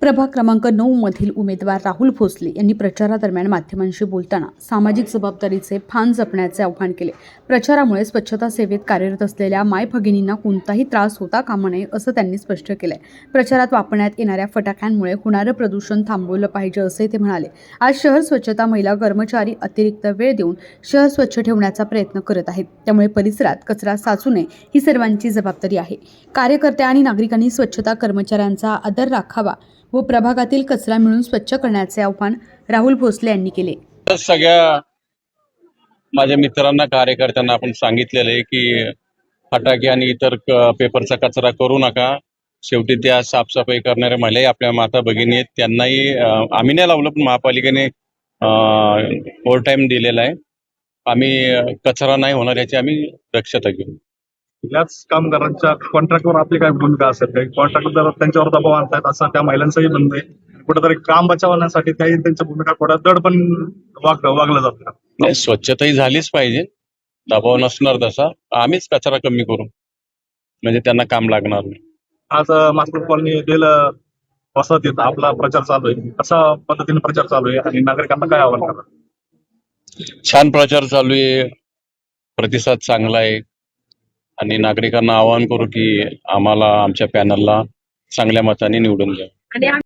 प्रभाग क्रमांक 9 मधील उमेदवार राहुल भोसले यांनी प्रचारादरम्यान माध्यमांशी बोलताना सामाजिक जबाबदारीचे भान जपण्याचे आवाहन केले। प्रचारामुळे स्वच्छता सेवेत कार्यरत असलेल्या मायभगिनींना कोणताही त्रास होता कामा नये असं त्यांनी स्पष्ट केलंय। प्रचारात वापरण्यात येणाऱ्या फटाक्यांमुळे होणारं प्रदूषण थांबवलं पाहिजे असे ते म्हणाले। आज शहर स्वच्छता महिला कर्मचारी अतिरिक्त वेळ देऊन शहर स्वच्छ ठेवण्याचा प्रयत्न करत आहेत, त्यामुळे परिसरात कचरा साचू नये ही सर्वांची जबाबदारी आहे। कार्यकर्त्या आणि नागरिकांनी स्वच्छता कर्मचाऱ्यांचा आदर राखावा व प्रभागातील कचरा मिळून स्वच्छ करण्याचे आवाहन राहुल भोसले यांनी केले। सगळ्या माझ्या मित्रांना कार्यकर्त्यांना आपण सांगितलेलं आहे की फटाके आणि इतर पेपरचा कचरा करू नका। शेवटी त्या साफसफाई करणाऱ्या महिलाही आपल्या माता भगिनी आहेत, त्यांनाही आम्ही नाही लावलं पण महापालिकेने ओव्हर टाइम दिलेला आहे। आम्ही कचरा नाही होणार याची आम्ही दक्षता घेऊ। याच कामगारांच्या कॉन्ट्रॅक्टवर आपली काय भूमिका असेल? काही कॉन्ट्रॅक्टर त्यांच्यावर दबाव आणतायत असं त्या महिलांचंही म्हणणं आहे। कुठेतरी काम बचावण्यासाठी त्याही त्यांच्या भूमिका थोड्या दड पण वागलं जातं। नाही, स्वच्छताही झालीच पाहिजे, दबाव नसणार तसा। आम्हीच कचरा कमी करू म्हणजे त्यांना काम लागणार नाही। आज मास्टर कॉलनी दिलं वसतीत आपला प्रचार चालू आहे, कशा पद्धतीने प्रचार चालू आहे आणि नागरिकांना काय आव्हान करणार? छान प्रचार चालू आहे, प्रतिसाद चांगला आहे आणि नागरिकांना आवाहन करू की आम्हाला आमच्या पॅनलला चांगल्या मताने निवडून द्या।